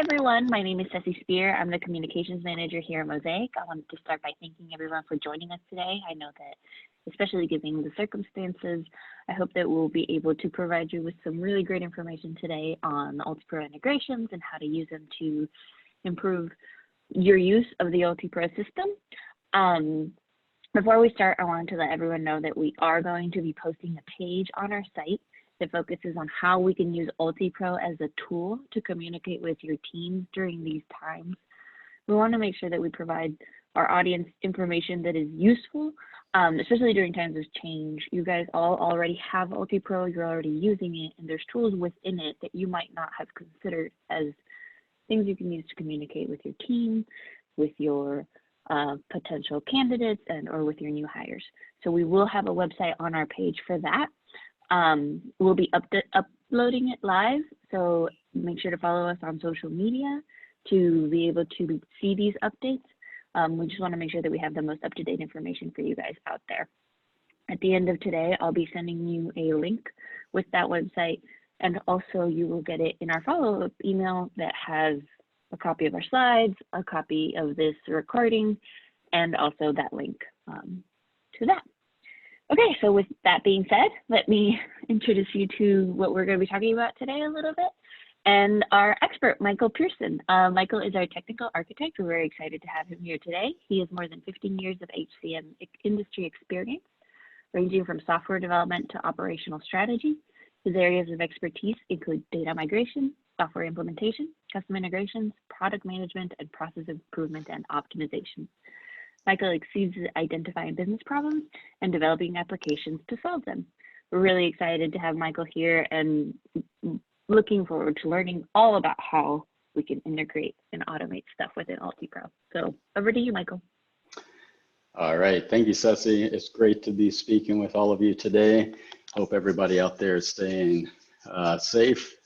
everyone. My name is Ceci Spear. I'm the communications manager here at Mosaic. I wanted to start by thanking everyone for joining us today. I know that, especially given the circumstances, I hope that we'll be able to provide you with some really great information today on the UltiPro integrations and how to use them to improve your use of the UltiPro system. Before we start, I wanted to let everyone know that we are going to be posting a page on our site that focuses on how we can use UltiPro as a tool to communicate with your teams during these times. We want to make sure that we provide our audience information that is useful, especially during times of change. You guys all already have UltiPro, you're already using it, and there's tools within it that you might not have considered as things you can use to communicate with your team, with your potential candidates, or with your new hires. So we will have a website on our page for that. We'll be uploading it live, so make sure to follow us on social media to be able to see these updates. We just want to make sure that we have the most up-to-date information for you guys out there. At the end of today, I'll be sending you a link with that website, and also you will get it in our follow-up email that has a copy of our slides, a copy of this recording, and also that link to that. Okay, so with that being said, let me introduce you to what we're going to be talking about today a little bit, and our expert, Michael Pearson. Michael is our technical architect. We're very excited to have him here today. He has more than 15 years of HCM industry experience, ranging from software development to operational strategy. His areas of expertise include data migration, software implementation, custom integrations, product management, and process improvement and optimization. Michael exceeds at identifying business problems and developing applications to solve them. We're really excited to have Michael here and looking forward to learning all about how we can integrate and automate stuff within UltiPro. So over to you, Michael. All right, thank you, Ceci. It's great to be speaking with all of you today. Hope everybody out there is staying safe.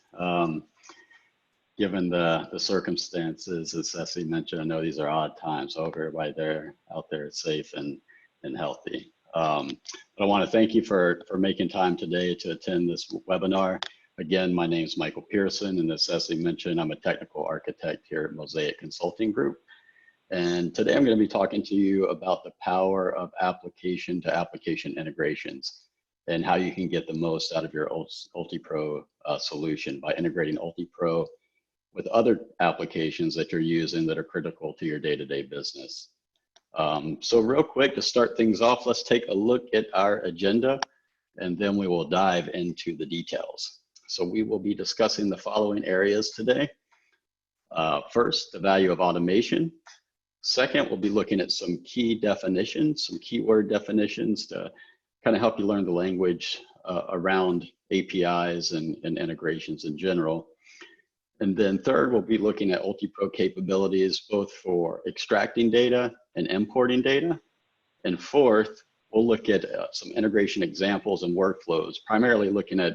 Given the circumstances, as Ceci mentioned, I know these are odd times. So I hope everybody out there is safe and healthy. But I want to thank you for making time today to attend this webinar. Again, my name is Michael Pearson, and as Ceci mentioned, I'm a technical architect here at Mosaic Consulting Group. And today I'm going to be talking to you about the power of application to application integrations and how you can get the most out of your UltiPro solution by integrating UltiPro with other applications that you're using that are critical to your day-to-day business. So real quick, to start things off, let's take a look at our agenda, and then we will dive into the details. So we will be discussing the following areas today. First, the value of automation. Second, we'll be looking at some key definitions, some keyword definitions to kind of help you learn the language around APIs and integrations in general. And then third, we'll be looking at UltiPro capabilities, both for extracting data and importing data. And fourth, we'll look at some integration examples and workflows, primarily looking at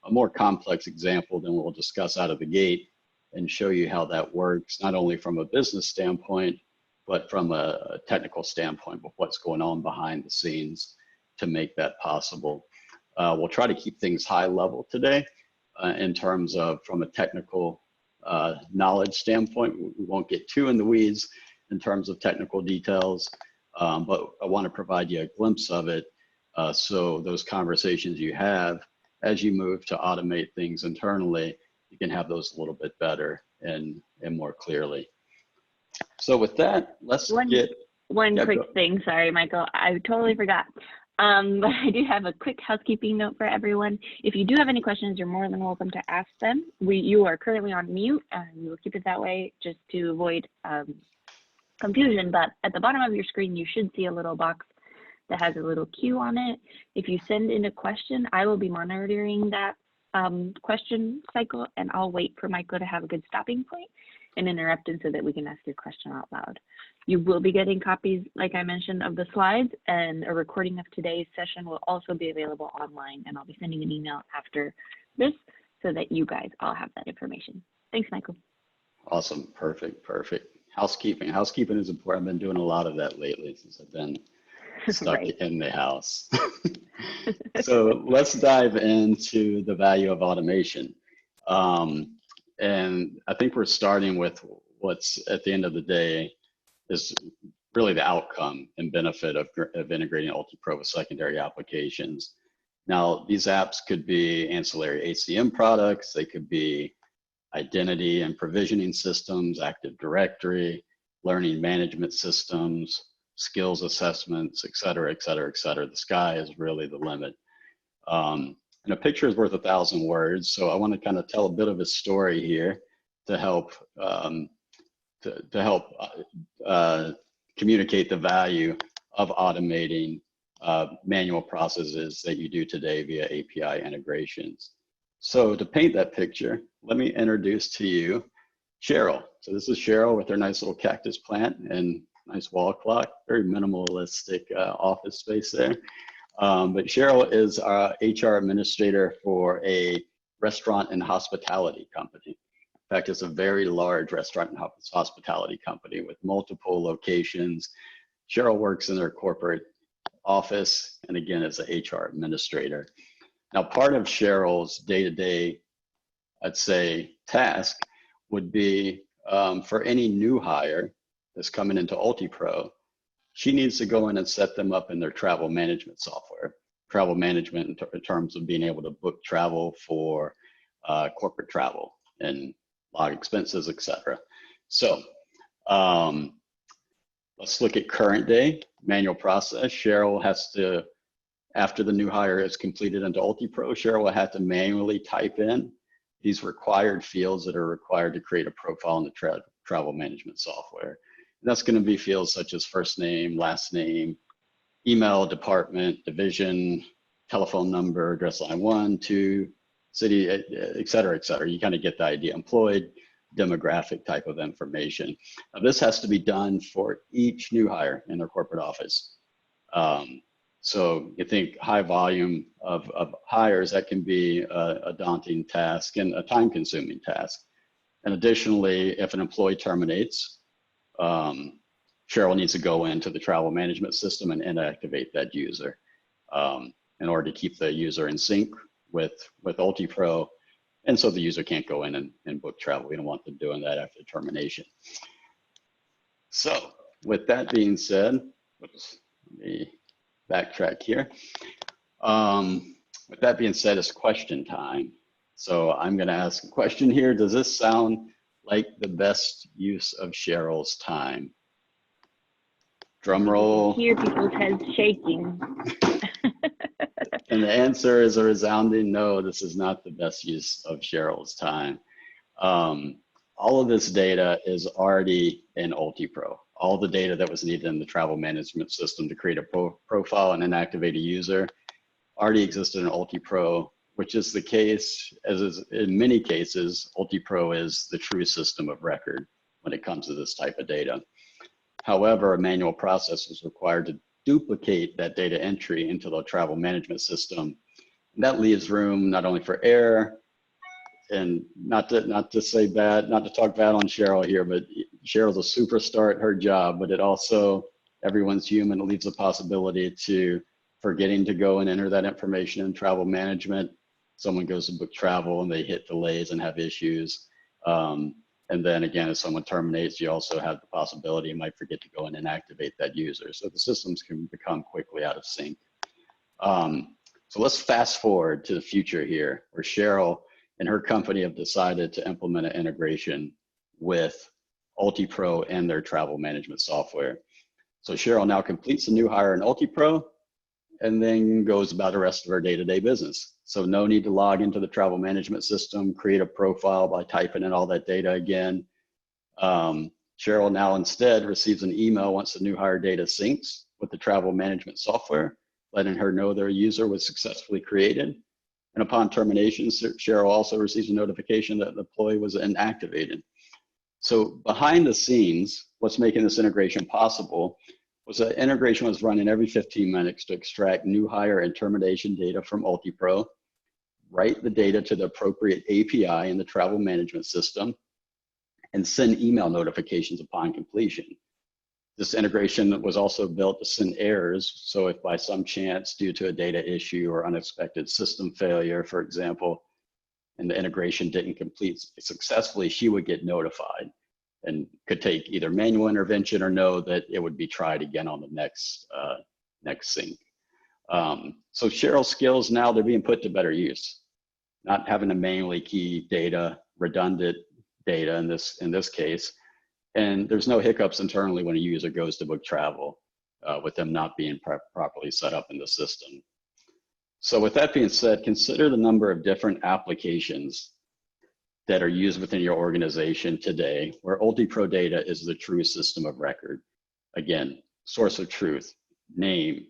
a more complex example than we'll discuss out of the gate and show you how that works, not only from a business standpoint, but from a technical standpoint of what's going on behind the scenes to make that possible. We'll try to keep things high level today. In terms of from a technical knowledge standpoint. We won't get too in the weeds in terms of technical details, but I want to provide you a glimpse of it so those conversations you have as you move to automate things internally, you can have those a little bit better and more clearly. So with that, let's get one quick thing. Sorry, Michael, I totally forgot. But I do have a quick housekeeping note for everyone. If you do have any questions, you're more than welcome to ask them. You are currently on mute, and we will keep it that way just to avoid confusion. But at the bottom of your screen, you should see a little box that has a little Q on it. If you send in a question, I will be monitoring that question cycle, and I'll wait for Michael to have a good stopping point and interrupt him so that we can ask your question out loud. You will be getting copies, like I mentioned, of the slides, and a recording of today's session will also be available online, and I'll be sending an email after this so that you guys all have that information. Thanks, Michael. Awesome, perfect. Housekeeping is important. I've been doing a lot of that lately since I've been stuck right in the house. So let's dive into the value of automation. And I think we're starting with what's at the end of the day is really the outcome and benefit of integrating UltiPro with secondary applications. Now, these apps could be ancillary HCM products, they could be identity and provisioning systems, Active Directory, learning management systems, skills assessments, et cetera, et cetera, et cetera. The sky is really the limit. And a picture is worth 1,000 words. So I want to kind of tell a bit of a story here to help communicate the value of automating manual processes that you do today via API integrations. So to paint that picture, let me introduce to you Cheryl. So this is Cheryl with her nice little cactus plant and nice wall clock, very minimalistic office space there. But Cheryl is our HR administrator for a restaurant and hospitality company. In fact, it's a very large restaurant and hospitality company with multiple locations. Cheryl works in their corporate office and again as an HR administrator. Now, part of Cheryl's day-to-day, I'd say, task would be for any new hire that's coming into UltiPro, she needs to go in and set them up in their travel management software. Travel management in terms of being able to book travel for corporate travel and log expenses, et cetera. So let's look at current day manual process. Cheryl has to, after the new hire is completed into UltiPro, Cheryl will have to manually type in these required fields that are required to create a profile in the travel management software. And that's going to be fields such as first name, last name, email, department, division, telephone number, address line 1, 2, city, et cetera, et cetera. You kind of get the idea. Employed, demographic type of information. Now, this has to be done for each new hire in their corporate office. So you think high volume of hires, that can be a daunting task and a time consuming task. And additionally, if an employee terminates, Cheryl needs to go into the travel management system and inactivate that user in order to keep the user in sync with UltiPro. And so the user can't go in and book travel. We don't want them doing that after termination. So with that being said, let me backtrack here. With that being said, it's question time. So I'm going to ask a question here. Does this sound like the best use of Cheryl's time? Drum roll. Hear people's heads shaking. And the answer is a resounding no, this is not the best use of Cheryl's time. All of this data is already in UltiPro. All the data that was needed in the travel management system to create a profile and inactivate a user already existed in UltiPro, which is the case, as is in many cases, UltiPro is the true system of record when it comes to this type of data. However, a manual process is required to duplicate that data entry into the travel management system. And that leaves room not only for error, and not to talk bad on Cheryl here, but Cheryl's a superstar at her job, but it also, everyone's human, it leaves a possibility to forgetting to go and enter that information in travel management. Someone goes to book travel and they hit delays and have issues. And then again, if someone terminates, you also have the possibility you might forget to go in and activate that user. So the systems can become quickly out of sync. So let's fast forward to the future here, where Cheryl and her company have decided to implement an integration with UltiPro and their travel management software. So Cheryl now completes a new hire in UltiPro and then goes about the rest of her day-to-day business. So no need to log into the travel management system, create a profile by typing in all that data again. Cheryl now instead receives an email once the new hire data syncs with the travel management software, letting her know their user was successfully created. And upon termination, Cheryl also receives a notification that the employee was inactivated. So behind the scenes, what's making this integration possible was that integration was running every 15 minutes to extract new hire and termination data from UltiPro, write the data to the appropriate API in the travel management system, and send email notifications upon completion. This integration was also built to send errors. So if by some chance, due to a data issue or unexpected system failure, for example, and the integration didn't complete successfully, she would get notified and could take either manual intervention or know that it would be tried again on the next sync. So Cheryl's skills now, they're being put to better use. Not having to manually key data, redundant data in this case, and there's no hiccups internally when a user goes to book travel with them not being properly set up in the system. So with that being said, consider the number of different applications that are used within your organization today, where UltiPro data is the true system of record. Again, source of truth, name,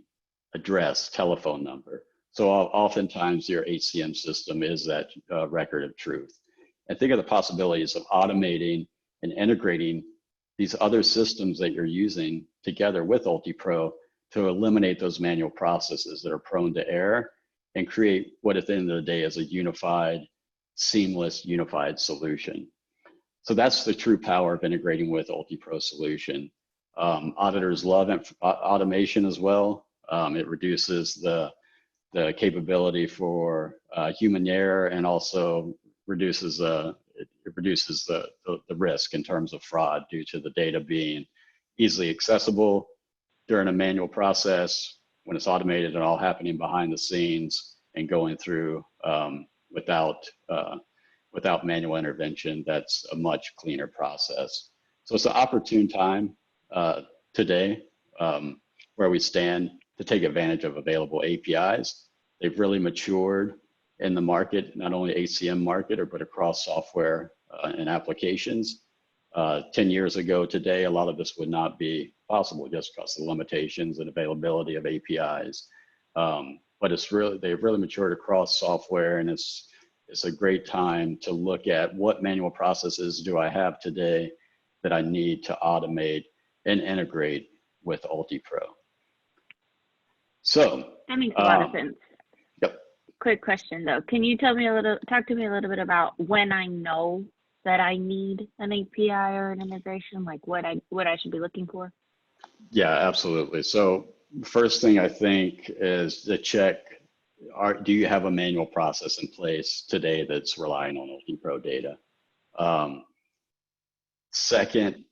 address, telephone number. So oftentimes your HCM system is that record of truth. And think of the possibilities of automating and integrating these other systems that you're using together with UltiPro to eliminate those manual processes that are prone to error and create what at the end of the day is a unified, seamless, unified solution. So that's the true power of integrating with UltiPro solution. Auditors love automation as well. It reduces the capability for human error, and also reduces the risk in terms of fraud due to the data being easily accessible during a manual process. When it's automated and all happening behind the scenes and going through without manual intervention, that's a much cleaner process. So it's an opportune time today where we stand to take advantage of available APIs. They've really matured in the market, not only HCM market, but across software and applications. 10 years ago today, a lot of this would not be possible just because of the limitations and availability of APIs. But they've really matured across software, and it's a great time to look at what manual processes do I have today that I need to automate and integrate with UltiPro. So that makes a lot of sense. Yep. Quick question though, can you talk to me a little bit about when I know that I need an API or an integration, like what I should be looking for? Yeah, absolutely. So first thing I think is to check, do you have a manual process in place today that's relying on UltiPro data? Second,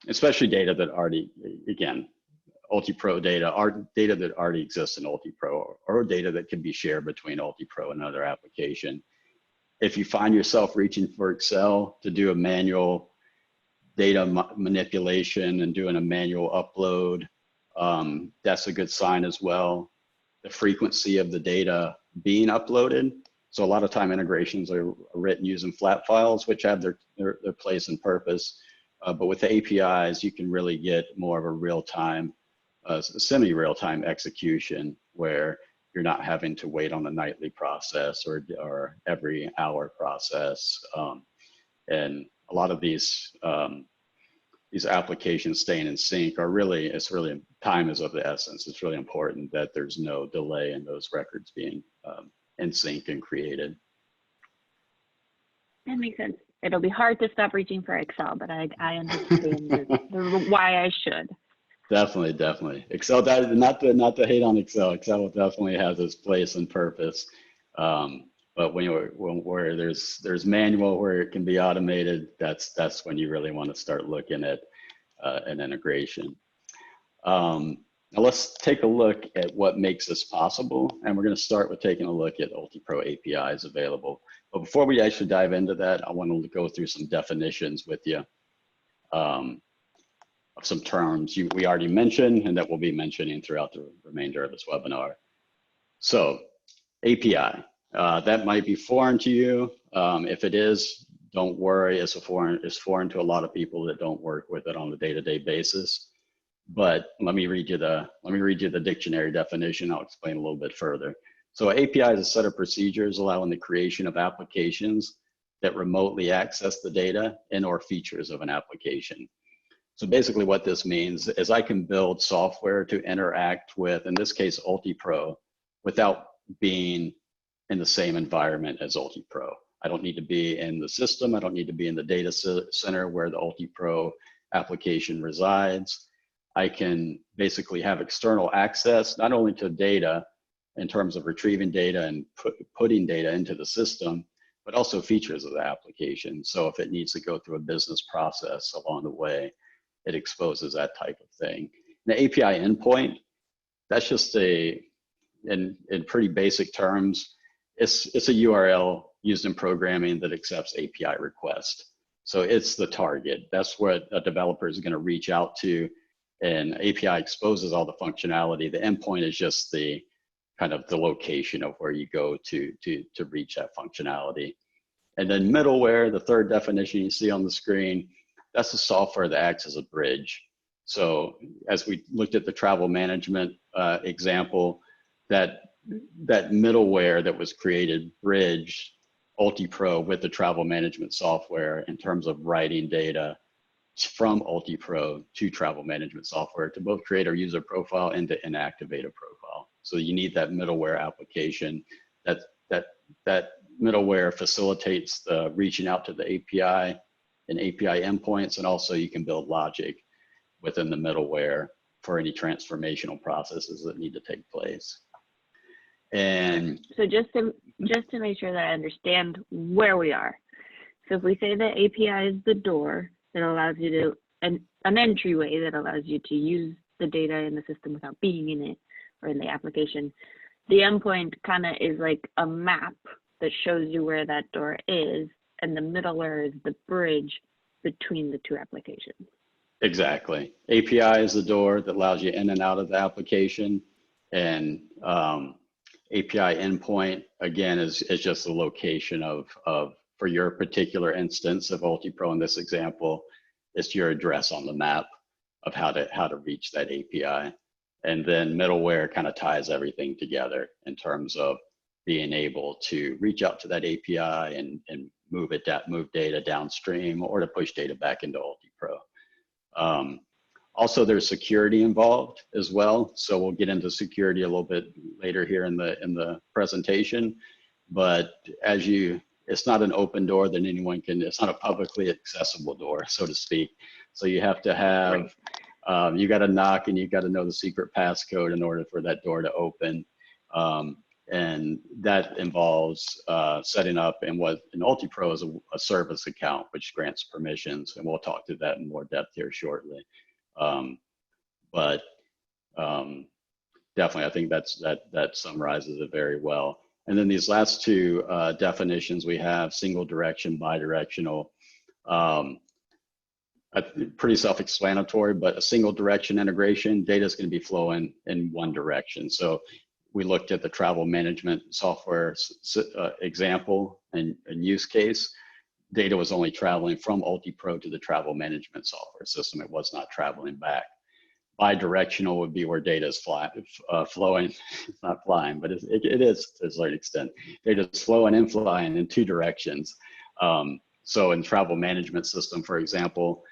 especially data that already, again, UltiPro data, data that already exists in UltiPro, or data that can be shared between UltiPro and another application. If you find yourself reaching for Excel to do a manual data manipulation and doing a manual upload, that's a good sign as well. The frequency of the data being uploaded. So a lot of time integrations are written using flat files, which have their place and purpose. But with the APIs, you can really get more of a real-time, semi-real-time execution where you're not having to wait on a nightly process or every hour process. And a lot of these applications staying in sync are really, time is of the essence. It's really important that there's no delay in those records being in sync and created. That makes sense. It'll be hard to stop reaching for Excel, but I understand why I should. Definitely. Excel, not to hate on Excel. Excel definitely has its place and purpose. But where there's manual, where it can be automated, that's when you really want to start looking at an integration. Now let's take a look at what makes this possible, and we're going to start with taking a look at UltiPro APIs available. But before we actually dive into that, I want to go through some definitions with you of some terms we already mentioned and that we'll be mentioning throughout the remainder of this webinar. So API, that might be foreign to you. If it is, don't worry, it's foreign to a lot of people that don't work with it on a day-to-day basis. But let me read you the dictionary definition. I'll explain a little bit further. So API is a set of procedures allowing the creation of applications that remotely access the data and or features of an application. So basically what this means is I can build software to interact with, in this case, UltiPro, without being in the same environment as UltiPro. I don't need to be in the system. I don't need to be in the data center where the UltiPro application resides. I can basically have external access, not only to data, in terms of retrieving data and putting data into the system, but also features of the application. So if it needs to go through a business process along the way, it exposes that type of thing. The API endpoint, that's just in pretty basic terms, it's a URL used in programming that accepts API requests. So it's the target. That's what a developer is going to reach out to, and API exposes all the functionality. The endpoint is just the kind of the location of where you go to reach that functionality. And then middleware, the third definition you see on the screen, that's the software that acts as a bridge. So as we looked at the travel management example, that middleware that was created bridged UltiPro with the travel management software in terms of writing data from UltiPro to travel management software to both create a user profile and to inactivate a profile. So you need that middleware application. That middleware facilitates the reaching out to the API and API endpoints, and also you can build logic within the middleware for any transformational processes that need to take place. And so just to make sure that I understand where we are. So if we say that API is the door that allows you to, an entryway that allows you to use the data in the system without being in it or in the application, the endpoint kind of is like a map that shows you where that door is, and the middleware is the bridge between the two applications. Exactly. API is the door that allows you in and out of the application, and API endpoint, again, is just the location of for your particular instance of UltiPro in this example, it's your address on the map of how to reach that API. And then middleware kind of ties everything together in terms of being able to reach out to that API and move data downstream, or to push data back into UltiPro. Also, there's security involved as well. So we'll get into security a little bit later here in the presentation. But it's not an open door that anyone can, it's not a publicly accessible door, so to speak. So you have to have, you got to knock and you got to know the secret passcode in order for that door to open. And that involves setting up, and what an UltiPro is a service account, which grants permissions. And we'll talk to that in more depth here shortly. Definitely, I think that summarizes it very well. And then these last two definitions we have: single direction, bidirectional. Pretty self-explanatory, but a single direction integration, data is going to be flowing in one direction. So we looked at the travel management software example and use case. Data was only traveling from UltiPro to the travel management software system. It was not traveling back. Bidirectional would be where data is flowing. It's not flying, but it is to a certain extent. Data is flowing and flying in two directions. So in travel management system, for example,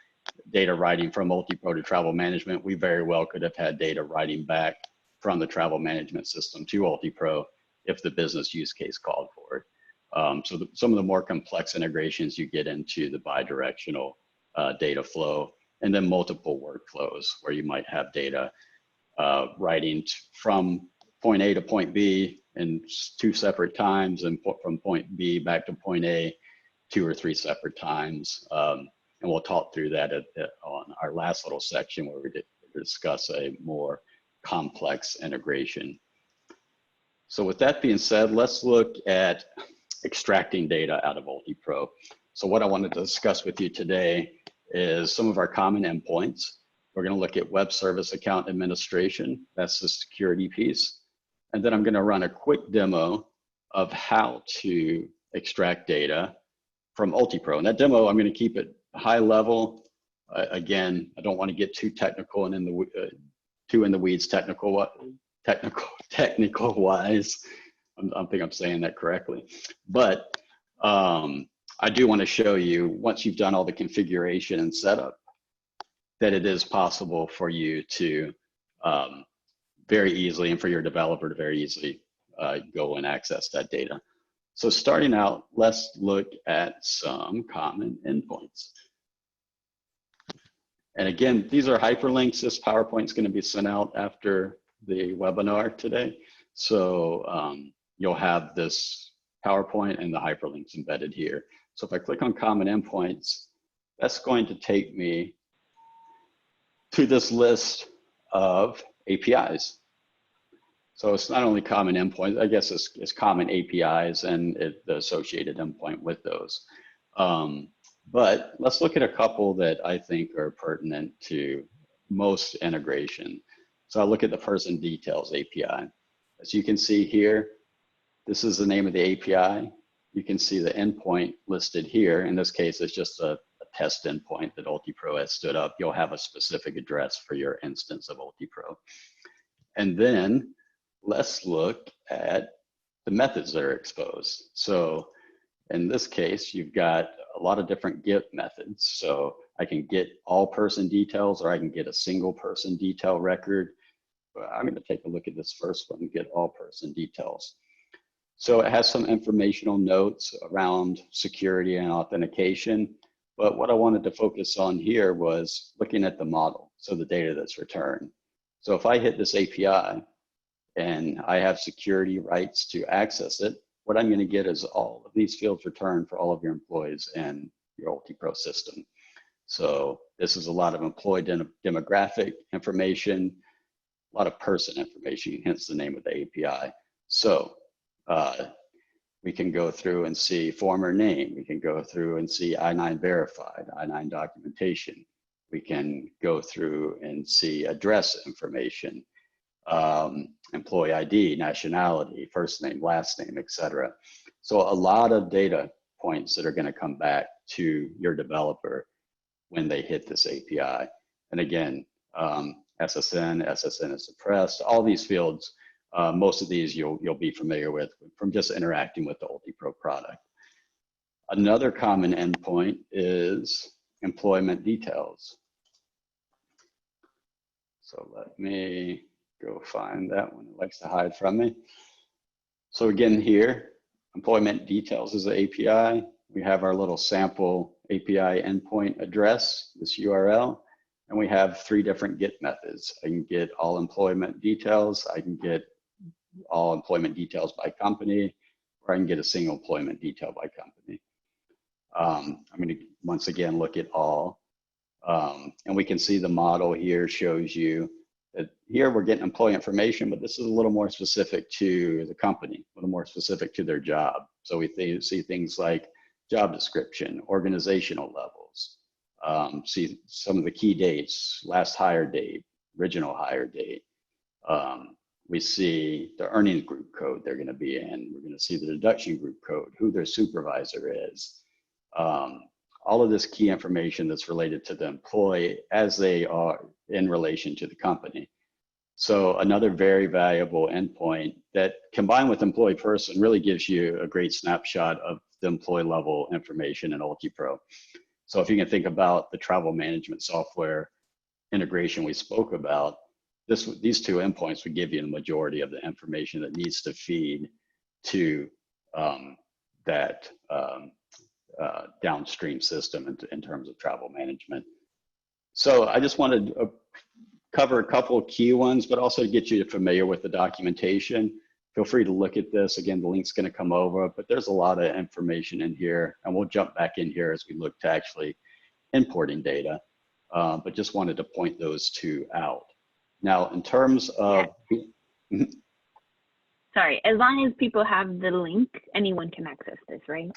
data writing from UltiPro to travel management, we very well could have had data writing back from the travel management system to UltiPro if the business use case called for it. So some of the more complex integrations you get into the bidirectional data flow, and then multiple workflows where you might have data writing from point A to point B in 2 separate times, and from point B back to point A 2 or 3 separate times. And we'll talk through that on our last little section where we discuss a more complex integration. So with that being said, let's look at extracting data out of UltiPro. So what I wanted to discuss with you today is some of our common endpoints. We're going to look at web service account administration. That's the security piece. And then I'm going to run a quick demo of how to extract data from UltiPro. And that demo, I'm going to keep it high level. Again, I don't want to get too technical and too in the weeds technical wise. I think I'm saying that correctly. But I do want to show you, once you've done all the configuration and setup, that it is possible for you to very easily, and for your developer to very easily go and access that data. So starting out, let's look at some common endpoints. And again, these are hyperlinks. This PowerPoint is going to be sent out after the webinar today. So you'll have this PowerPoint and the hyperlinks embedded here. So if I click on common endpoints, that's going to take me to this list of APIs. So it's not only common endpoints, I guess it's common APIs and the associated endpoint with those. But let's look at a couple that I think are pertinent to most integration. So I'll look at the person details API. As you can see here, this is the name of the API. You can see the endpoint listed here. In this case, it's just a test endpoint that UltiPro has stood up. You'll have a specific address for your instance of UltiPro. And then let's look at the methods that are exposed. So in this case, you've got a lot of different get methods. So I can get all person details, or I can get a single person detail record. I'm going to take a look at this first one, get all person details. So it has some informational notes around security and authentication. But what I wanted to focus on here was looking at the model, so the data that's returned. So if I hit this API and I have security rights to access it, what I'm going to get is all of these fields returned for all of your employees in your UltiPro system. So this is a lot of employee demographic information, a lot of person information, hence the name of the API. So we can go through and see former name. We can go through and see I-9 verified, I-9 documentation. We can go through and see address information, employee ID, nationality, first name, last name, etc. So a lot of data points that are going to come back to your developer when they hit this API. And again, SSN is suppressed, all these fields, most of these you'll be familiar with from just interacting with the UltiPro product. Another common endpoint is employment details. So let me go find that one. It likes to hide from me. So again here, employment details is the API. We have our little sample API endpoint address, this URL, and we have 3 different get methods. I can get all employment details, I can get all employment details by company, or I can get a single employment detail by company. I'm going to once again look at all, and we can see the model here shows you that here we're getting employee information, but this is a little more specific to the company, a little more specific to their job. So we see things like job description, organizational levels, see some of the key dates, last hire date, original hire date. We see the earnings group code they're going to be in. We're going to see the deduction group code, who their supervisor is. All of this key information that's related to the employee as they are in relation to the company. So another very valuable endpoint that combined with employee person really gives you a great snapshot of the employee level information in UltiPro. So if you can think about the travel management software integration we spoke about, these 2 endpoints would give you the majority of the information that needs to feed to that downstream system in terms of travel management. So I just wanted to cover a couple of key ones, but also to get you familiar with the documentation. Feel free to look at this. Again, the link's going to come over, but there's a lot of information in here, and we'll jump back in here as we look to actually importing data, but just wanted to point those 2 out. Now, in terms of... Yeah. Sorry, as long as people have the link, anyone can access this, right?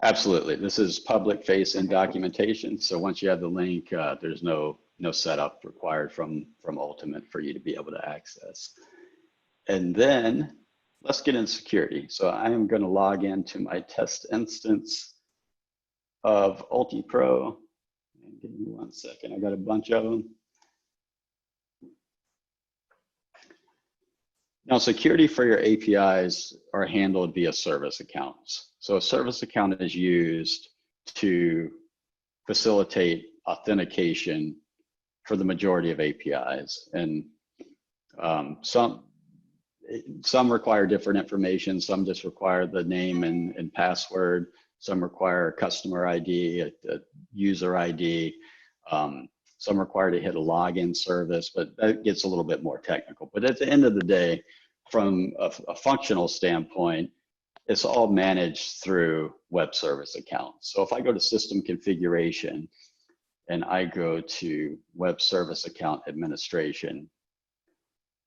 Absolutely. This is public facing documentation. So once you have the link, there's no setup required from Ultimate for you to be able to access. And then let's get into security. So I am going to log into my test instance of UltiPro. Give me 1 second. I got a bunch of them. Now, security for your APIs are handled via service accounts. So a service account is used to facilitate authentication for the majority of APIs. And some require different information. Some just require the name and password. Some require a customer ID, a user ID. Some require to hit a login service, but that gets a little bit more technical. But at the end of the day, from a functional standpoint, it's all managed through web service accounts. So if I go to system configuration and I go to web service account administration,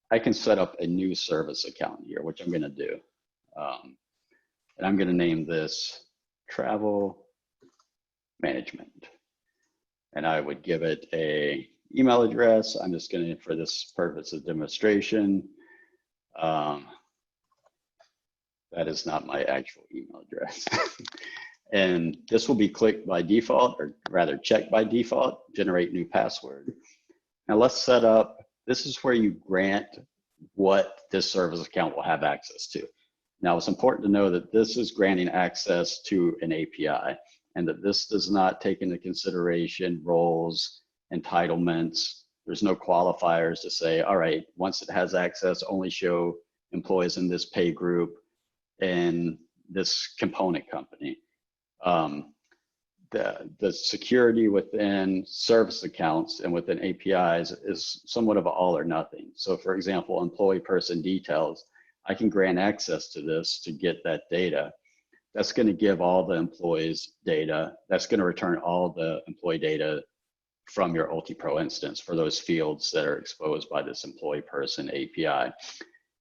I can set up a new service account here, which I'm going to do. And I'm going to name this travel management. And I would give it a email address. I'm just going to, for this purpose of demonstration, that is not my actual email address. And this will be clicked by default, or rather checked by default, generate new password. Now let's set up, this is where you grant what this service account will have access to. Now it's important to know that this is granting access to an API, and that this does not take into consideration roles, entitlements. There's no qualifiers to say, all right, once it has access, only show employees in this pay group and this component company. The security within service accounts and within APIs is somewhat of an all or nothing. So for example, employee person details, I can grant access to this to get that data. That's going to give all the employees data. That's going to return all the employee data from your UltiPro instance for those fields that are exposed by this employee person API.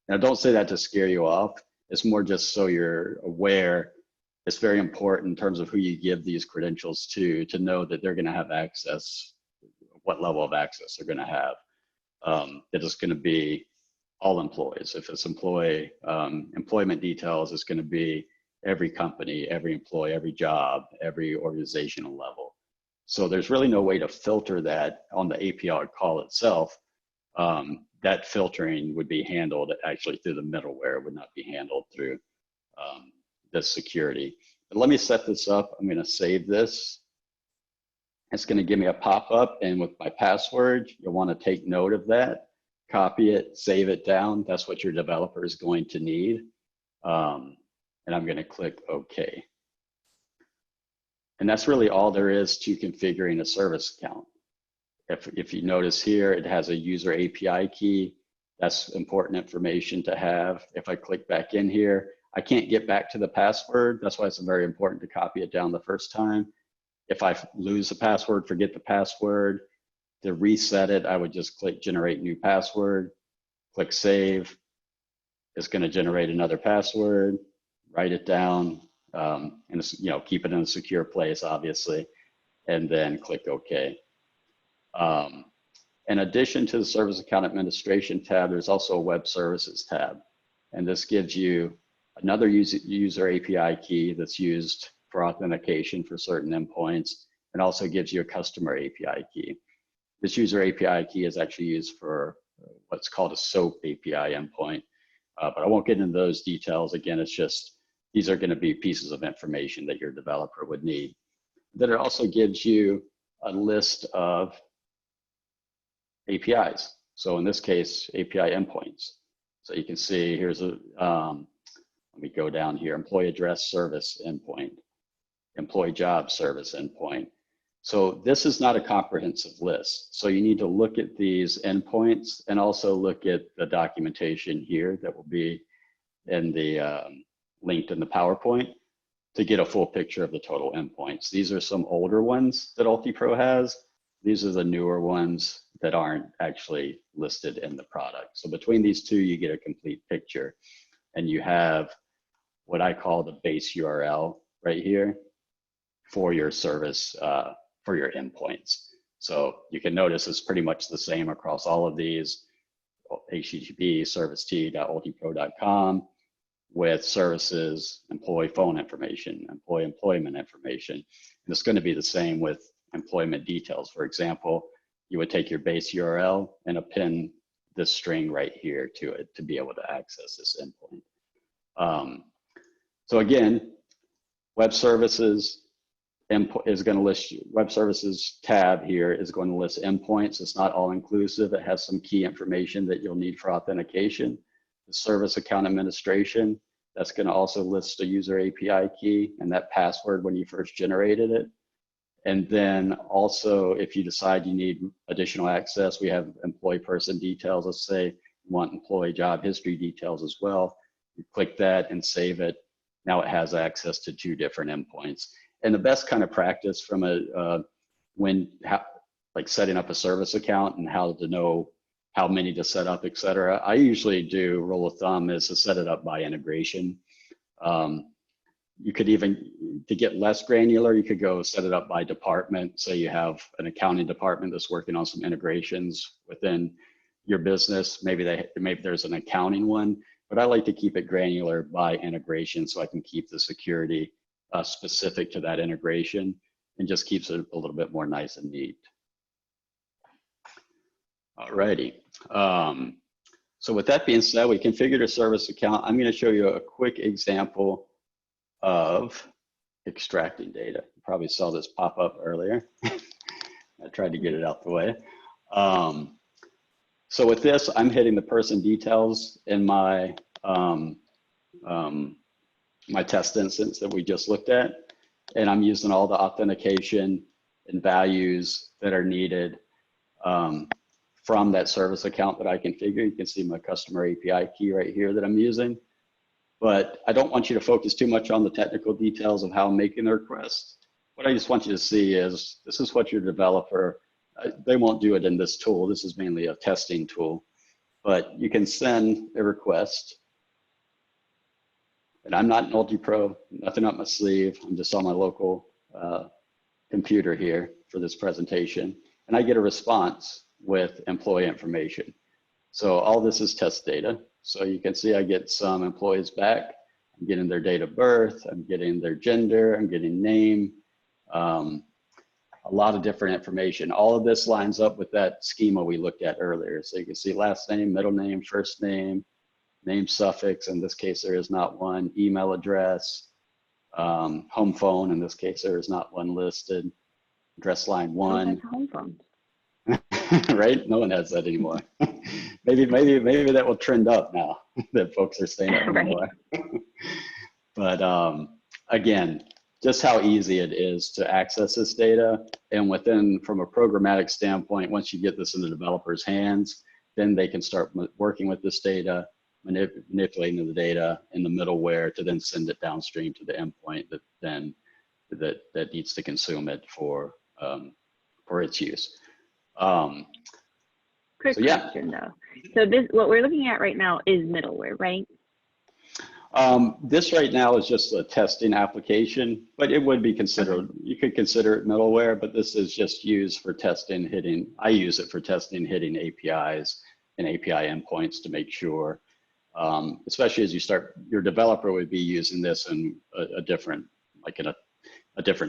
Now, don't say that to scare you off. It's more just so you're aware. It's very important in terms of who you give these credentials to know that they're going to have access, what level of access they're going to have. It is going to be all employees. If it's employment details, it's going to be every company, every employee, every job, every organizational level. So there's really no way to filter that on the API call itself. That filtering would be handled actually through the middleware. It would not be handled through the security. But let me set this up. I'm going to save this. It's going to give me a pop-up, and with my password, you'll want to take note of that, copy it, save it down. That's what your developer is going to need. And I'm going to click OK. And that's really all there is to configuring a service account. If you notice here, it has a user API key. That's important information to have. If I click back in here, I can't get back to the password. That's why it's very important to copy it down the first time. If I lose the password, forget the password, to reset it, I would just click generate new password, click save. It's going to generate another password, write it down, and keep it in a secure place, obviously, and then click OK. In addition to the Service Account Administration tab, there's also a Web Services tab, and this gives you another user API key that's used for authentication for certain endpoints, and also gives you a customer API key. This user API key is actually used for what's called a SOAP API endpoint, but I won't get into those details. Again, it's just these are going to be pieces of information that your developer would need. Then it also gives you a list of APIs. So in this case, API endpoints. So you can see here's a, let me go down here, employee address service endpoint, employee job service endpoint. So this is not a comprehensive list. So you need to look at these endpoints and also look at the documentation here that will be in the linked in the PowerPoint to get a full picture of the total endpoints. These are some older ones that UltiPro has. These are the newer ones that aren't actually listed in the product. So between these two, you get a complete picture, and you have what I call the base URL right here for your service, for your endpoints. So you can notice it's pretty much the same across all of these, http servicet.ultipro.com with services, employee phone information, employee employment information. And it's going to be the same with employment details. For example, you would take your base URL and append this string right here to it to be able to access this endpoint. So again, web services is going to list, web services tab here is going to list endpoints. It's not all inclusive. It has some key information that you'll need for authentication. The service account administration, that's going to also list a user API key and that password when you first generated it. And then also, if you decide you need additional access, we have employee person details. Let's say want employee job history details as well. You click that and save it. Now it has access to 2 different endpoints. And the best kind of practice from like setting up a service account and how to know how many to set up, et cetera. I usually do, rule of thumb is to set it up by integration. You could even, to get less granular, you could go set it up by department. So you have an accounting department that's working on some integrations within your business. Maybe there's an accounting one, but I like to keep it granular by integration so I can keep the security specific to that integration and just keeps it a little bit more nice and neat. Alrighty. So with that being said, we configured a service account. I'm going to show you a quick example of extracting data. You probably saw this pop up earlier. I tried to get it out the way. So with this, I'm hitting the person details in my my test instance that we just looked at, and I'm using all the authentication and values that are needed from that service account that I configure. You can see my customer API key right here that I'm using. But I don't want you to focus too much on the technical details of how I'm making the request. What I just want you to see is this is what your developer, they won't do it in this tool. This is mainly a testing tool. But you can send a request. And I'm not an UltiPro, nothing up my sleeve. I'm just on my local computer here for this presentation. And I get a response with employee information. So all this is test data. So you can see I get some employees back. I'm getting their date of birth. I'm getting their gender. I'm getting name. A lot of different information. All of this lines up with that schema we looked at earlier. So you can see last name, middle name, first name, name suffix. In this case, there is not one. Email address, home phone. In this case, there is not one listed. Address line 1. Home phone. Right? No one has that anymore. maybe that will trend up now that folks are staying at home more. But again, just how easy it is to access this data. And from a programmatic standpoint, once you get this in the developer's hands, then they can start working with this data, manipulating the data in the middleware to then send it downstream to the endpoint that needs to consume it for its use. Quick question though. So what we're looking at right now is middleware, right? This right now is just a testing application, but it would be considered, you could consider it middleware, but this is just used for testing, I use it for testing, hitting APIs and API endpoints to make sure, especially as you start, your developer would be using this in a different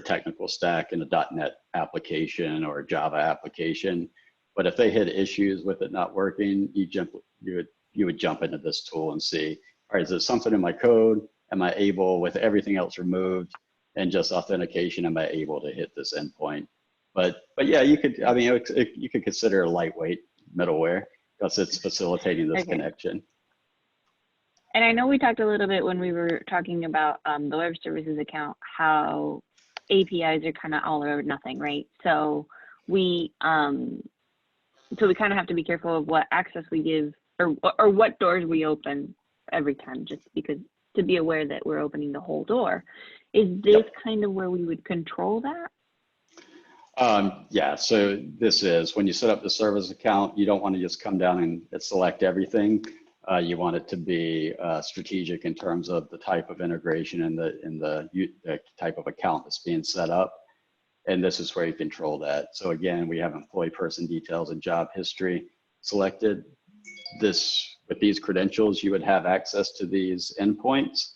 technical stack in a .NET application or a Java application. But if they had issues with it not working, you would jump into this tool and see, all right, is there something in my code? Am I able, with everything else removed and just authentication, am I able to hit this endpoint? But yeah, you could, I mean, you could consider a lightweight middleware because it's facilitating this connection. And I know we talked a little bit when we were talking about the web services account, how APIs are kind of all or nothing, right? So we kind of have to be careful of what access we give or what doors we open every time, just because to be aware that we're opening the whole door. Is this kind of where we would control that? Yeah, so this is when you set up the service account, you don't want to just come down and select everything. You want it to be strategic in terms of the type of integration and the type of account that's being set up. And this is where you control that. So again, we have employee person details and job history selected. With these credentials, you would have access to these endpoints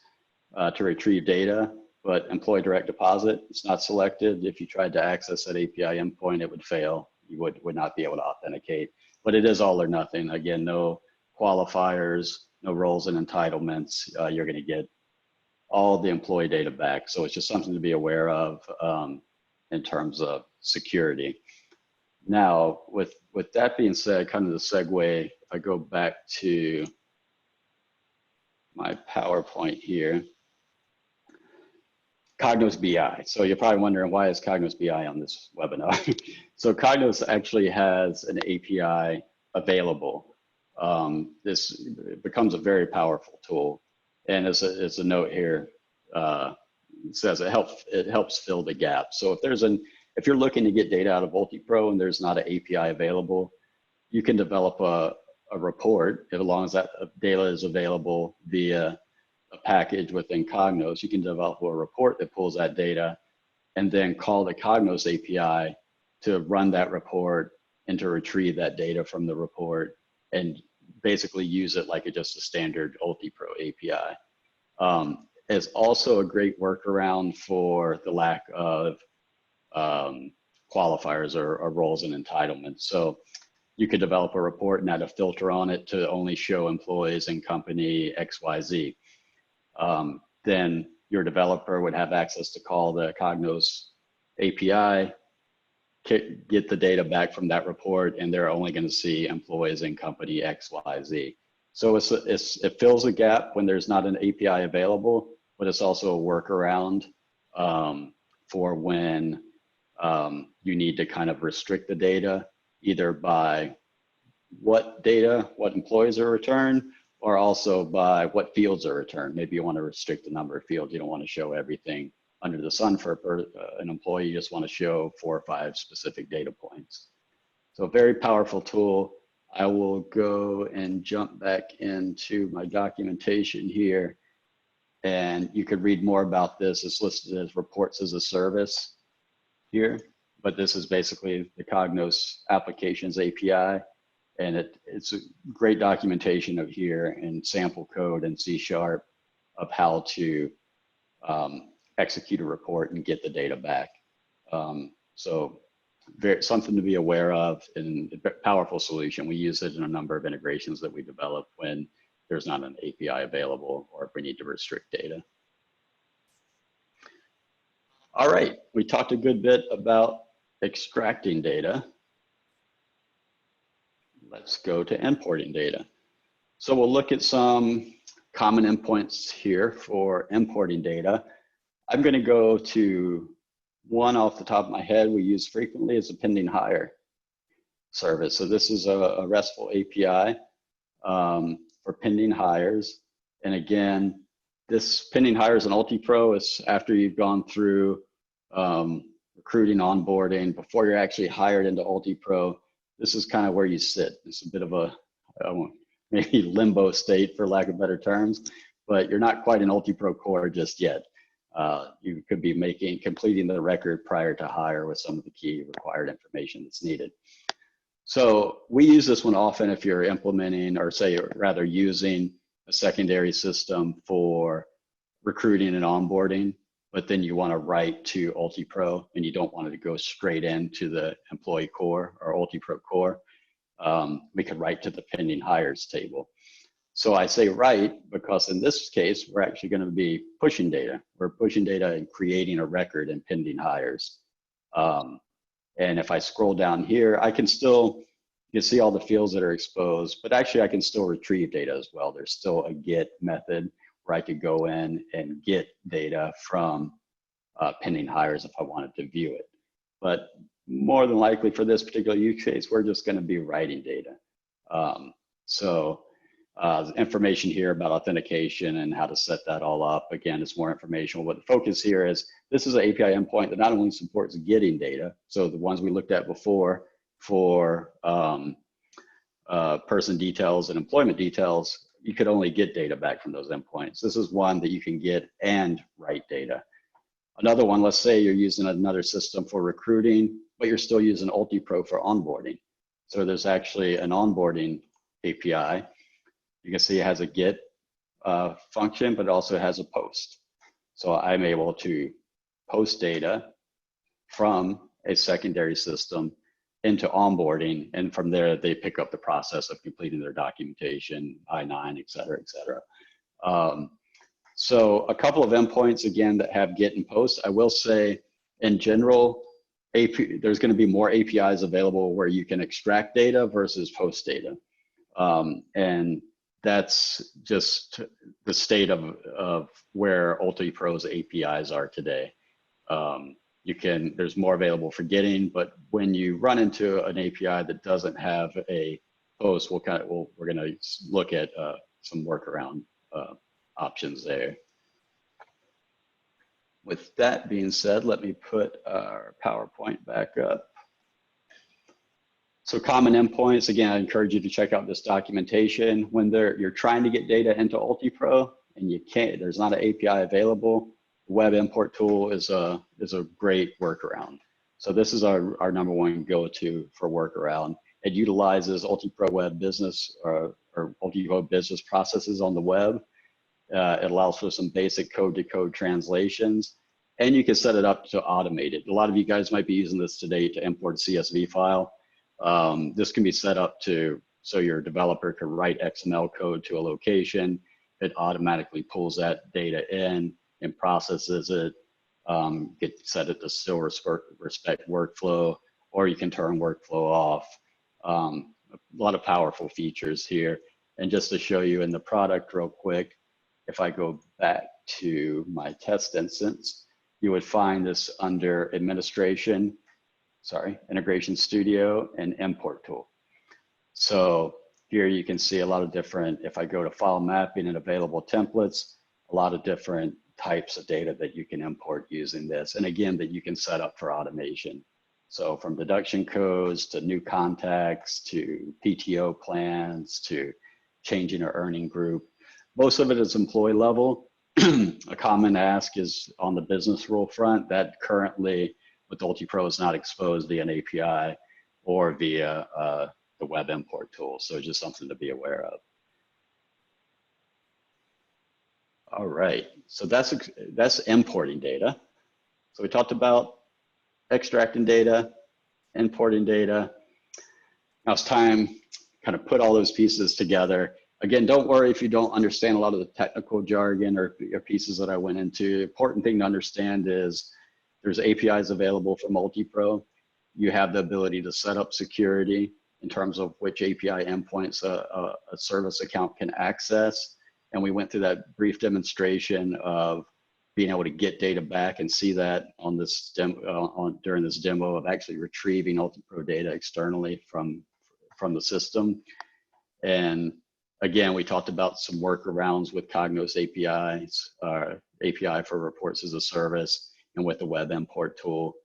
to retrieve data, but employee direct deposit, it's not selected. If you tried to access that API endpoint, it would fail. You would not be able to authenticate, but it is all or nothing. Again, no qualifiers, no roles and entitlements. You're gonna get all the employee data back. So it's just something to be aware of in terms of security. Now, with that being said, kind of the segue, I go back to my PowerPoint here. Cognos BI. So you're probably wondering, why is Cognos BI on this webinar? So Cognos actually has an API available this becomes a very powerful tool. And as a note here, it says it helps fill the gap. So if you're looking to get data out of UltiPro and there's not an API available, you can develop a report. As long as that data is available via a package within Cognos, you can develop a report that pulls that data and then call the Cognos API to run that report and to retrieve that data from the report and basically use it like just a standard UltiPro API. It's also a great workaround for the lack of qualifiers or roles and entitlements. So you could develop a report and add a filter on it to only show employees in company XYZ. Then your developer would have access to call the Cognos API, get the data back from that report, and they're only going to see employees in company XYZ. So it fills a gap when there's not an API available, but it's also a workaround for when you need to kind of restrict the data, either by what employees are returned, or also by what fields are returned. Maybe you want to restrict the number of fields. You don't want to show everything under the sun for an employee. You just want to show 4 or 5 specific data points. So a very powerful tool. I will go and jump back into my documentation here, and you could read more about this. It's listed as reports as a service here, but this is basically the Cognos Applications API, and it's a great documentation of here in sample code and C# of how to execute a report and get the data back. So something to be aware of, and a powerful solution. We use it in a number of integrations that we develop when there's not an API available or if we need to restrict data. All right, we talked a good bit about extracting data. Let's go to importing data. So we'll look at some common endpoints here for importing data. I'm going to go to one off the top of my head we use frequently is a pending hire service. So this is a RESTful API for pending hires. And again, this pending hires in UltiPro is after you've gone through recruiting, onboarding, before you're actually hired into UltiPro. This is kind of where you sit. It's a bit of a maybe limbo state, for lack of better terms, but you're not quite an UltiPro core just yet. You could be completing the record prior to hire with some of the key required information that's needed. So we use this one often if you're implementing, or say rather using, a secondary system for recruiting and onboarding, but then you want to write to UltiPro and you don't want it to go straight into the employee core or UltiPro core. We could write to the pending hires table. So I say write because in this case, we're actually going to be pushing data. We're pushing data and creating a record in pending hires. And if I scroll down here, I can still, you can see all the fields that are exposed, but actually I can still retrieve data as well. There's still a get method where I could go in and get data from pending hires if I wanted to view it. But more than likely for this particular use case, we're just going to be writing data. Information here about authentication and how to set that all up. Again, it's more informational, but the focus here is this is an API endpoint that not only supports getting data, so the ones we looked at before for person details and employment details, you could only get data back from those endpoints. This is one that you can get and write data. Another one, let's say you're using another system for recruiting, but you're still using UltiPro for onboarding. So there's actually an onboarding API. You can see it has a get function, but it also has a post. So I'm able to post data from a secondary system into onboarding, and from there they pick up the process of completing their documentation, I-9, et cetera, et cetera. So a couple of endpoints, again, that have get and post. I will say, in general, there's going to be more APIs available where you can extract data versus post data. And that's just the state of where UltiPro's APIs are today. There's more available for getting, but when you run into an API that doesn't have a post, we're going to look at some workaround options there. With that being said, let me put our PowerPoint back up. So common endpoints, again, I encourage you to check out this documentation. When you're trying to get data into UltiPro and you can't, there's not an API available, web import tool is a great workaround. So this is our #1 go-to for workaround. It utilizes UltiPro Web Business or UltiPro Business processes on the web. It allows for some basic code-to-code translations, and you can set it up to automate it. A lot of you guys might be using this today to import CSV file. This can be set up so your developer can write XML code to a location. It automatically pulls that data in and processes it. Set it to still respect workflow, or you can turn workflow off. A lot of powerful features here. And just to show you in the product real quick, if I go back to my test instance, you would find this under Integration Studio and Import Tool. So here you can see a lot of different, if I go to file mapping and available templates, a lot of different types of data that you can import using this. And again, that you can set up for automation. So from deduction codes to new contacts to PTO plans to changing our earning group. Most of it is employee level. A common ask is on the business rule front that currently with UltiPro is not exposed via an API or via the web import tool. So just something to be aware of. All right, so that's importing data. So we talked about extracting data, importing data. Now it's time to kind of put all those pieces together. Again, don't worry if you don't understand a lot of the technical jargon or pieces that I went into. The important thing to understand is there's APIs available from UltiPro. You have the ability to set up security in terms of which API endpoints a service account can access. And we went through that brief demonstration of being able to get data back and see that on this during this demo of actually retrieving UltiPro data externally from the system. And again, we talked about some workarounds with Cognos APIs, API for reports as a service, and with the web import tool.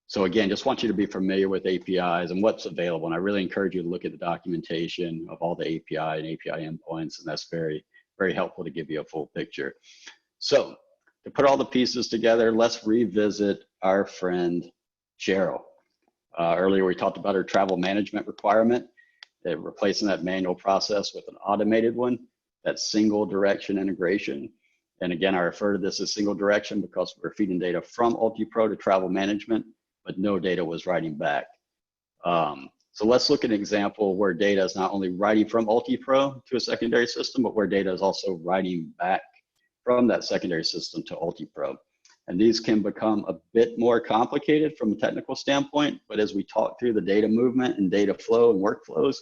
So again, just want you to be familiar with APIs and what's available. And I really encourage you to look at the documentation of all the API and API endpoints, and that's very, very helpful to give you a full picture. So to put all the pieces together, let's revisit our friend Cheryl. Earlier we talked about her travel management requirement, replacing that manual process with an automated one, that single direction integration. And again, I refer to this as single direction because we're feeding data from UltiPro to travel management, but no data was writing back. So let's look at an example where data is not only writing from UltiPro to a secondary system, but where data is also writing back from that secondary system to UltiPro. And these can become a bit more complicated from a technical standpoint, but as we talk through the data movement and data flow and workflows,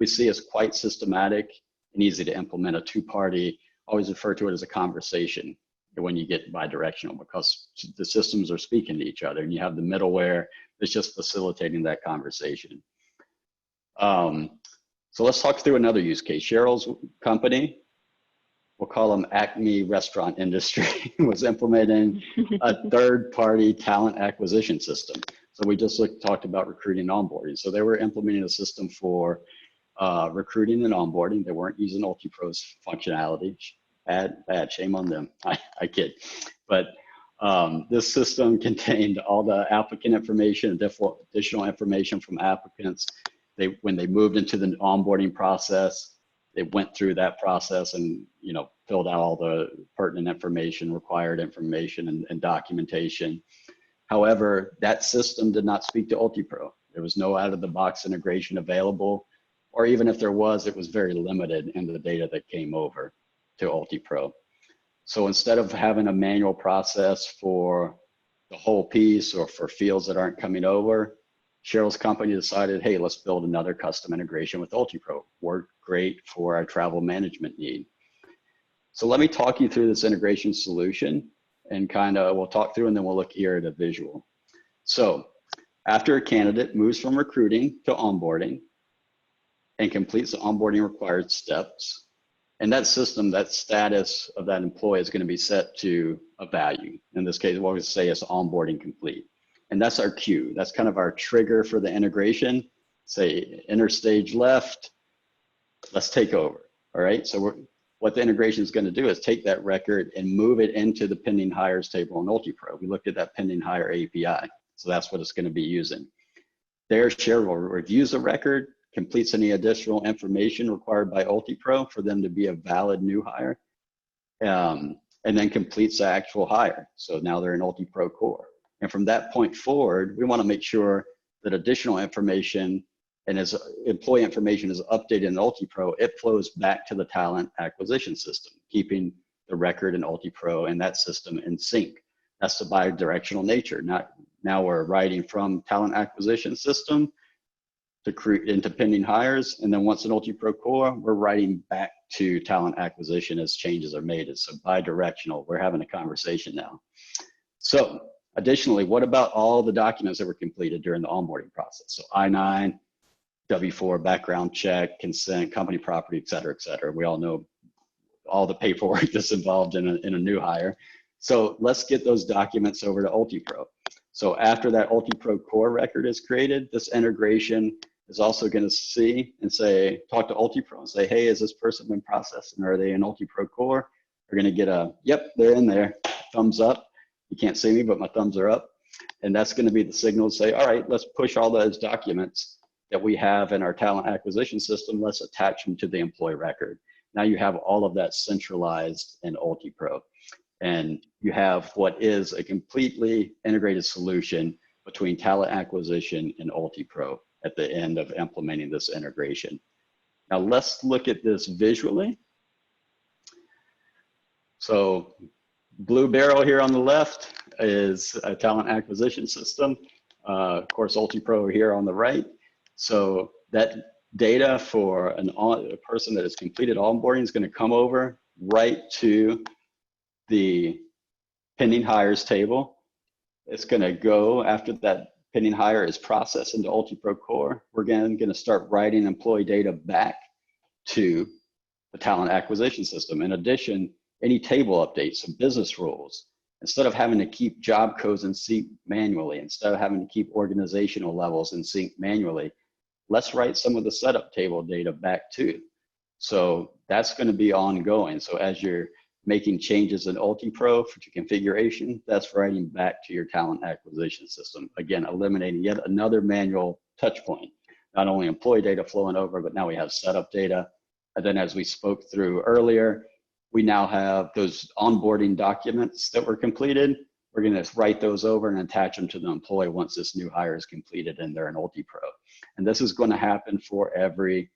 we see it's quite systematic and easy to implement a two-party, always refer to it as a conversation when you get bi-directional, because the systems are speaking to each other and you have the middleware that's just facilitating that conversation. So let's talk through another use case. Cheryl's company, we'll call them Acme Restaurant Industry, was implementing a third-party talent acquisition system. So we just talked about recruiting and onboarding. So they were implementing a system for recruiting and onboarding. They weren't using UltiPro's functionality. Bad, shame on them. I kid. But this system contained all the applicant information, additional information from applicants. When they moved into the onboarding process, they went through that process and filled out all the pertinent information, required information, and documentation. However, that system did not speak to UltiPro. There was no out-of-the-box integration available, or even if there was, it was very limited in the data that came over to UltiPro. So instead of having a manual process for the whole piece or for fields that aren't coming over, Cheryl's company decided, hey, let's build another custom integration with UltiPro. Worked great for our travel management need. So let me talk you through this integration solution and we'll talk through and then we'll look here at a visual. So after a candidate moves from recruiting to onboarding, and completes the onboarding required steps. And that system, that status of that employee is going to be set to a value. In this case, what we say is onboarding complete. And that's our cue. That's kind of our trigger for the integration. Say enter stage left, let's take over. All right. So what the integration is going to do is take that record and move it into the pending hires table in UltiPro. We looked at that pending hire API. So that's what it's going to be using. There, Cheryl reviews the record, completes any additional information required by UltiPro for them to be a valid new hire, and then completes the actual hire. So now they're in UltiPro core. And from that point forward, we want to make sure that additional information and as employee information is updated in UltiPro, it flows back to the talent acquisition system, keeping the record in UltiPro and that system in sync. That's the bi-directional nature. Now we're writing from talent acquisition system to create into pending hires. And then once in UltiPro core, we're writing back to talent acquisition as changes are made. It's so bi-directional. We're having a conversation now. So additionally, what about all the documents that were completed during the onboarding process? So I-9, W-4, background check, consent, company property, et cetera, et cetera. We all know all the paperwork that's involved in a new hire. So let's get those documents over to UltiPro. So after that UltiPro core record is created, this integration is also going to see and say, talk to UltiPro and say, hey, has this person been processed? And are they in UltiPro core? We're going to get a, yep, they're in there, thumbs up. You can't see me, but my thumbs are up. And that's going to be the signal to say, all right, let's push all those documents that we have in our talent acquisition system. Let's attach them to the employee record. Now you have all of that centralized in UltiPro. And you have what is a completely integrated solution between talent acquisition and UltiPro at the end of implementing this integration. Now let's look at this visually. So blue barrel here on the left is a talent acquisition system. Of course, UltiPro here on the right. So that data for a person that has completed onboarding is going to come over right to the pending hires table. It's going to go after that pending hire is processed into UltiPro core. We're going to start writing employee data back to the talent acquisition system. In addition, any table updates and business rules, instead of having to keep job codes in sync manually, instead of having to keep organizational levels in sync manually, let's write some of the setup table data back too. So that's going to be ongoing. So as you're making changes in UltiPro to configuration, that's writing back to your talent acquisition system. Again, eliminating yet another manual touch point. Not only employee data flowing over, but now we have setup data. And then as we spoke through earlier, we now have those onboarding documents that were completed. We're going to write those over and attach them to the employee once this new hire is completed and they're in UltiPro. And this is going to happen for every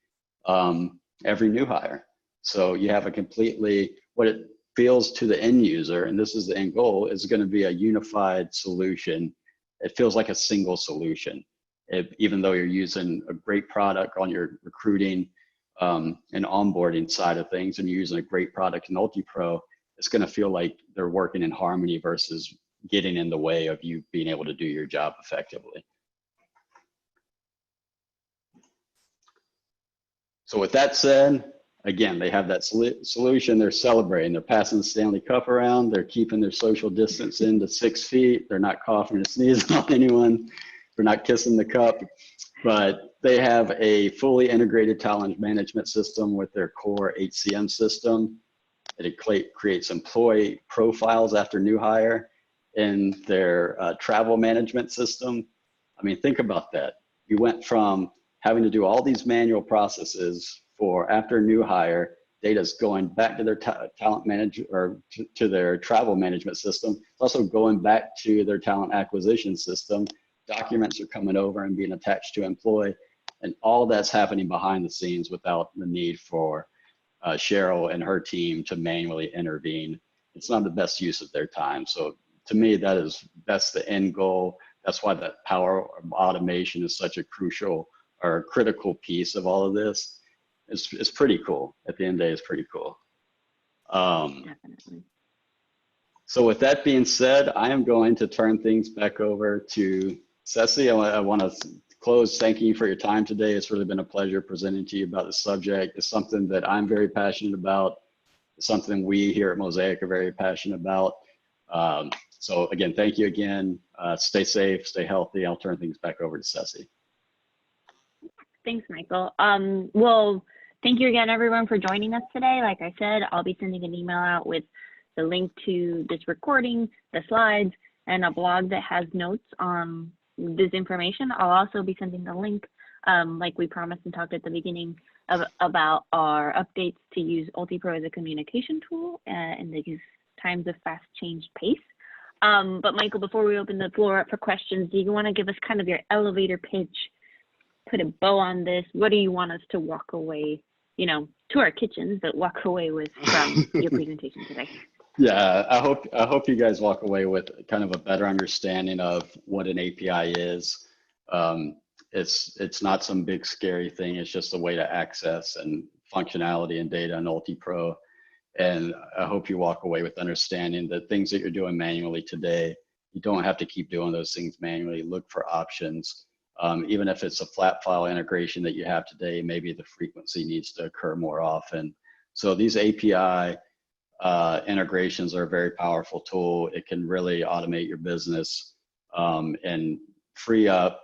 new hire. So you have a completely, what it feels to the end user, and this is the end goal, is going to be a unified solution. It feels like a single solution. Even though you're using a great product on your recruiting and onboarding side of things, and you're using a great product in UltiPro, it's going to feel like they're working in harmony versus getting in the way of you being able to do your job effectively. So with that said, again, they have that solution, they're celebrating, they're passing the Stanley Cup around, they're keeping their social distance into 6 feet, they're not coughing or sneezing on anyone, they're not kissing the cup, but they have a fully integrated talent management system with their core HCM system. It creates employee profiles after new hire in their travel management system. I mean, think about that. You went from having to do all these manual processes for after a new hire, data's going back to their talent manager or to their travel management system. It's also going back to their talent acquisition system. Documents are coming over and being attached to employee, and all that's happening behind the scenes without the need for Cheryl and her team to manually intervene. It's not the best use of their time. So to me, that's the end goal. That's why that power of automation is such a crucial or critical piece of all of this. It's pretty cool. At the end of the day, it's pretty cool. Definitely. So with that being said, I am going to turn things back over to Ceci. I want to close thanking you for your time today. It's really been a pleasure presenting to you about the subject. It's something that I'm very passionate about. It's something we here at Mosaic are very passionate about. So again, thank you again. Stay safe, stay healthy. I'll turn things back over to Ceci. Thanks, Michael. Well, thank you again, everyone, for joining us today. Like I said, I'll be sending an email out with the link to this recording, the slides, and a blog that has notes on this information. I'll also be sending the link, like we promised and talked at the beginning, about our updates to use UltiPro as a communication tool in these times of fast change pace. But Michael, before we open the floor up for questions, do you want to give us kind of your elevator pitch, put a bow on this? What do you want us to walk away, you know, to our kitchens, but walk away with from your presentation today? Yeah, I hope you guys walk away with kind of a better understanding of what an API is. It's not some big scary thing. It's just a way to access and functionality and data in UltiPro. And I hope you walk away with understanding that things that you're doing manually today, you don't have to keep doing those things manually. Look for options. Even if it's a flat file integration that you have today, maybe the frequency needs to occur more often. So these API integrations are a very powerful tool. It can really automate your business and free up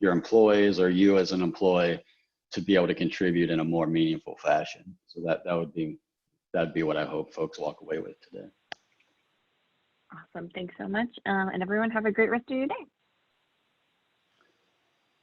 your employees or you as an employee to be able to contribute in a more meaningful fashion. So that'd be what I hope folks walk away with today. Awesome. Thanks so much. And everyone have a great rest of your day.